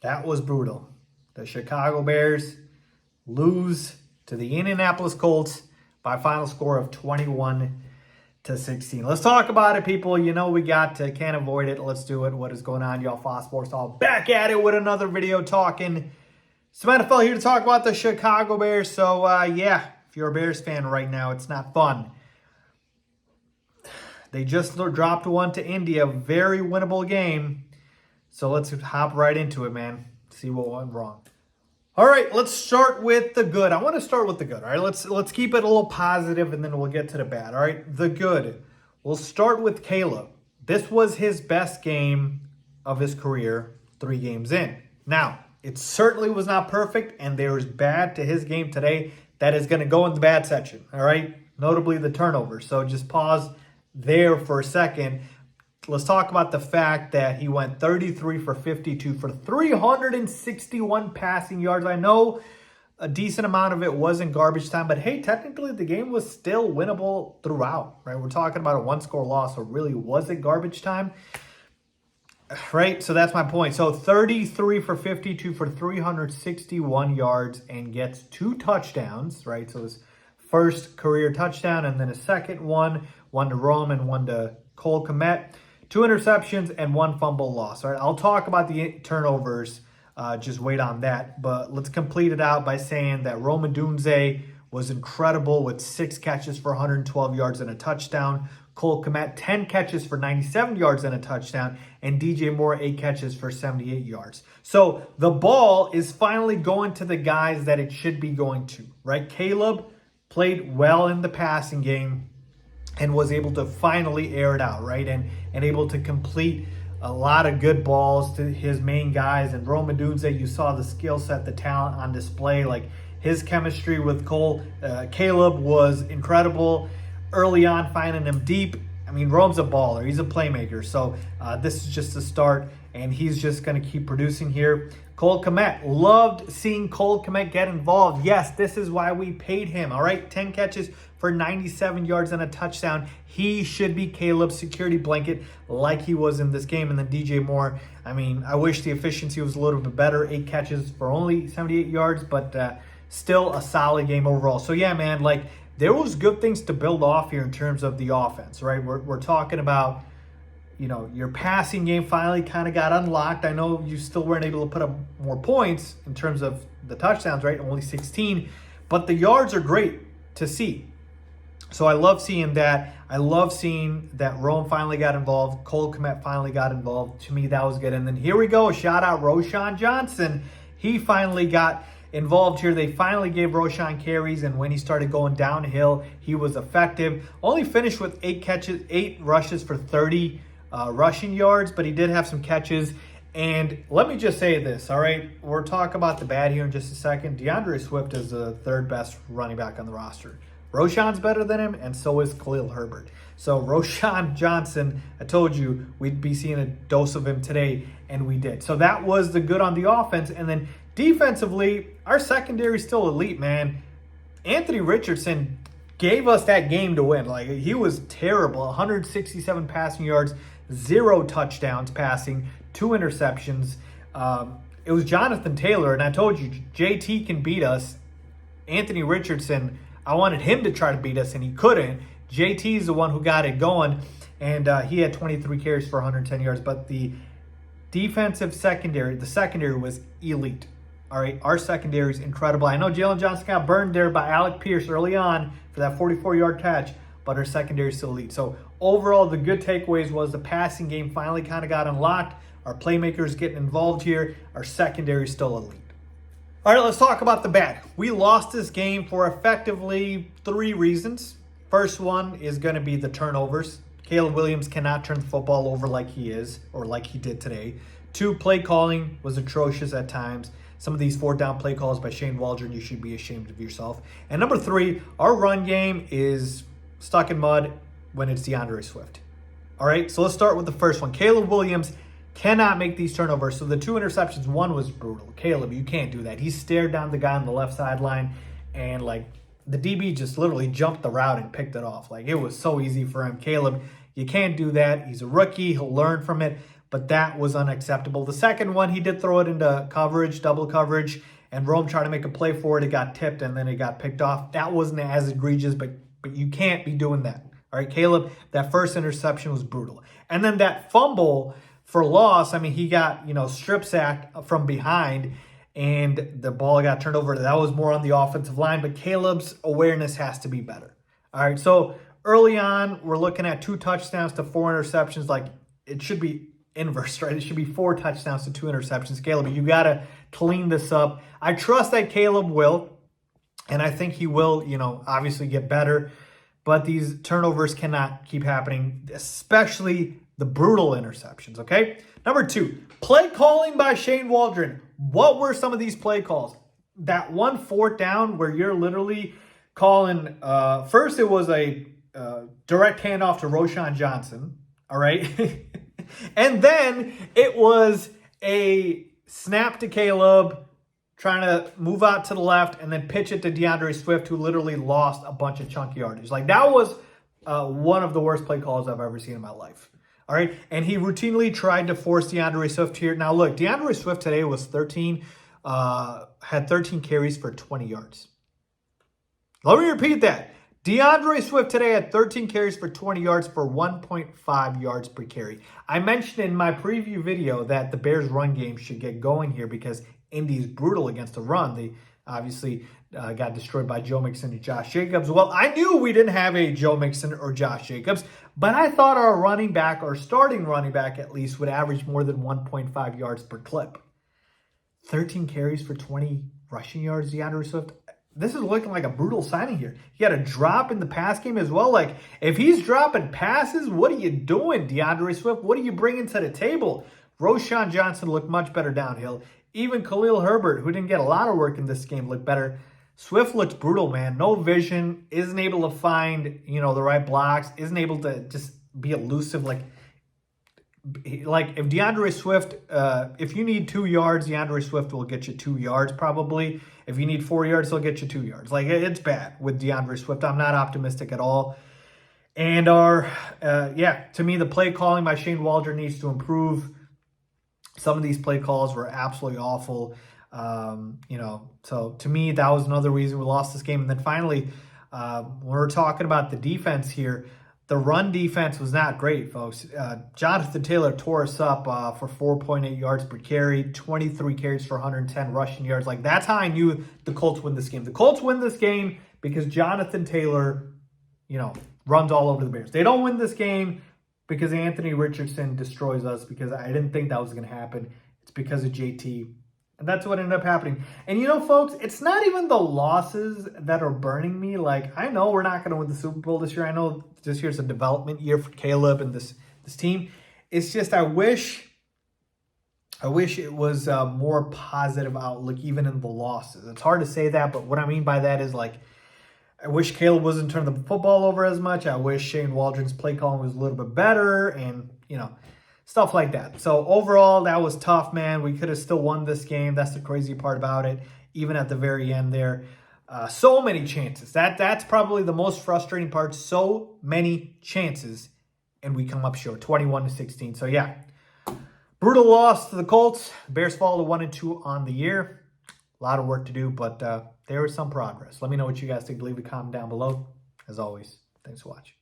That was brutal. The Chicago Bears lose to the Indianapolis Colts by a final score of 21-16. Let's talk about it, people. You know we got to, can't avoid it. Let's do it. What is going on, y'all? Faiz Sports all back at it with another video talking some NFL here to talk about the Chicago Bears. So, yeah, if you're a Bears fan right now, it's not fun. They just dropped one to Indy, a very winnable game. So let's hop right into it, man. See what went wrong. All right, let's start with the good. I want to start with the good, all right? Let's keep it a little positive, and then we'll get to the bad, all right? The good. We'll start with Caleb. This was his best game of his career 3 games in. Now, it certainly was not perfect, and there was bad to his game today. That is going to go in the bad section, all right? Notably the turnover. So just pause there for a second. Let's talk about the fact that he went 33 for 52 for 361 passing yards. I know a decent amount of it was in garbage time, but hey, technically the game was still winnable throughout, right? We're talking about a 1-score loss, so really was it garbage time, right? So that's my point. So 33 for 52 for 361 yards and gets 2 touchdowns, right? So his first career touchdown and then a second one to Rome and one to Cole Kmet. 2 interceptions and 1 fumble loss. All right, I'll talk about the turnovers. Just wait on that. But let's complete it out by saying that Rome Odunze was incredible with 6 catches for 112 yards and a touchdown. Cole Kmet, 10 catches for 97 yards and a touchdown. And DJ Moore, 8 catches for 78 yards. So the ball is finally going to the guys that it should be going to, right? Caleb played well in the passing game and was able to finally air it out, right? And able to complete a lot of good balls to his main guys. And Rome Odunze, you saw the skill set, the talent on display. Like his chemistry with Caleb was incredible. Early on, finding him deep. I mean, Rome's a baller. He's a playmaker. So this is just a start, and he's just going to keep producing here. Cole Kmet, loved seeing Cole Kmet get involved. Yes, this is why we paid him, all right? 10 catches for 97 yards and a touchdown. He should be Caleb's security blanket like he was in this game. And then DJ Moore, I mean, I wish the efficiency was a little bit better. 8 catches for only 78 yards, but still a solid game overall. So, yeah, man, like there was good things to build off here in terms of the offense, right? We're talking about, you know, your passing game finally kind of got unlocked. I know you still weren't able to put up more points in terms of the touchdowns, right? Only 16, but the yards are great to see. So I love seeing that. I love seeing that Rome finally got involved. Cole Kmet finally got involved. To me, that was good. And then here we go. Shout out Roschon Johnson. He finally got involved here. They finally gave Roschon carries, and when he started going downhill, he was effective. Only finished with 8 rushes for 30 rushing yards, but he did have some catches. And let me just say this, all right? We'll talk about the bad here in just a second. DeAndre Swift is the 3rd best running back on the roster. Roschon's better than him, and so is Khalil Herbert. So Roschon Johnson, I told you we'd be seeing a dose of him today, and we did. So that was the good on the offense. And then defensively, our secondary is still elite, man. Anthony Richardson gave us that game to win. Like, he was terrible. 167 passing yards, 0 touchdowns passing, 2 interceptions. It was Jonathan Taylor, and I told you, JT can beat us. Anthony Richardson, I wanted him to try to beat us, and he couldn't. JT is the one who got it going, and he had 23 carries for 110 yards. But the defensive secondary, the secondary was elite. All right, our secondary is incredible. I know Jalen Johnson got burned there by Alec Pierce early on for that 44-yard catch, but our secondary is still elite. So overall, the good takeaways was the passing game finally kind of got unlocked. Our playmakers getting involved here. Our secondary is still elite. All right, let's talk about the bad. We lost this game for effectively 3 reasons. First one is going to be the turnovers. Caleb Williams cannot turn the football over like he is, or like he did today. 2, play calling was atrocious at times. Some of these 4th-down play calls by Shane Waldron, you should be ashamed of yourself. And number 3, our run game is stuck in mud when it's DeAndre Swift. All right, so let's start with the first one. Caleb Williams cannot make these turnovers. So the 2 interceptions, one was brutal. Caleb, you can't do that. He stared down the guy on the left sideline, and like the DB just literally jumped the route and picked it off. Like, it was so easy for him. Caleb, you can't do that. He's a rookie. He'll learn from it. but that was unacceptable. The second one, he did throw it into coverage, double coverage, and Rome tried to make a play for it. It got tipped, and then it got picked off. That wasn't as egregious, but you can't be doing that. All right, Caleb, that first interception was brutal. And then that fumble for loss, I mean, he got, strip sacked from behind, and the ball got turned over. That was more on the offensive line, but Caleb's awareness has to be better. All right, so early on, we're looking at 2 touchdowns to 4 interceptions. Like, it should be inverse, right? It should be 4 touchdowns to 2 interceptions. Caleb, you got to clean this up. I trust that Caleb will, and I think he will, obviously get better. But these turnovers cannot keep happening, especially the brutal interceptions, okay? Number 2, play calling by Shane Waldron. What were some of these play calls? That 1 4th down where you're literally calling, first it was a direct handoff to Roschon Johnson, all right? And then it was a snap to Caleb, trying to move out to the left and then pitch it to DeAndre Swift, who literally lost a bunch of chunky yardage. Like, that was one of the worst play calls I've ever seen in my life. All right, and he routinely tried to force DeAndre Swift here. Now, look, DeAndre Swift today was had 13 carries for 20 yards. Let me repeat that. DeAndre Swift today had 13 carries for 20 yards for 1.5 yards per carry. I mentioned in my preview video that the Bears' run game should get going here because Indy's brutal against the run. They obviously got destroyed by Joe Mixon and Josh Jacobs. Well, I knew we didn't have a Joe Mixon or Josh Jacobs, but I thought our running back, or starting running back at least, would average more than 1.5 yards per clip. 13 carries for 20 rushing yards, DeAndre Swift. This is looking like a brutal signing here. He had a drop in the pass game as well. Like, if he's dropping passes, what are you doing, DeAndre Swift? What are you bringing to the table? Roschon Johnson looked much better downhill. Even Khalil Herbert, who didn't get a lot of work in this game, looked better. Swift looks brutal, man. No vision, isn't able to find, the right blocks, isn't able to just be elusive. Like if DeAndre Swift, if you need 2 yards, DeAndre Swift will get you 2 yards probably. If you need 4 yards, he'll get you 2 yards. Like, it's bad with DeAndre Swift. I'm not optimistic at all. And to me, the play calling by Shane Waldron needs to improve. Some of these play calls were absolutely awful. So to me, that was another reason we lost this game. And then finally, when we're talking about the defense here, the run defense was not great, folks. Jonathan Taylor tore us up for 4.8 yards per carry, 23 carries for 110 rushing yards. Like, that's how I knew the Colts win this game. The Colts win this game because Jonathan Taylor, runs all over the Bears. They don't win this game because Anthony Richardson destroys us, because I didn't think that was going to happen. It's because of JT. And that's what ended up happening. And folks, it's not even the losses that are burning me. Like, I know we're not going to win the Super Bowl this year. I know this year's a development year for Caleb and this team. It's just I wish it was a more positive outlook even in the losses. It's hard to say that, but what I mean by that is, like, I wish Caleb wasn't turning the football over as much. I wish Shane Waldron's play calling was a little bit better, and, stuff like that. So overall, that was tough, man. We could have still won this game. That's the crazy part about it. Even at the very end there, so many chances. That's probably the most frustrating part. So many chances, and we come up short, 21-16. So yeah, brutal loss to the Colts. Bears fall to 1-2 on the year. A lot of work to do, but there was some progress. Let me know what you guys think. Leave a comment down below. As always, thanks for watching.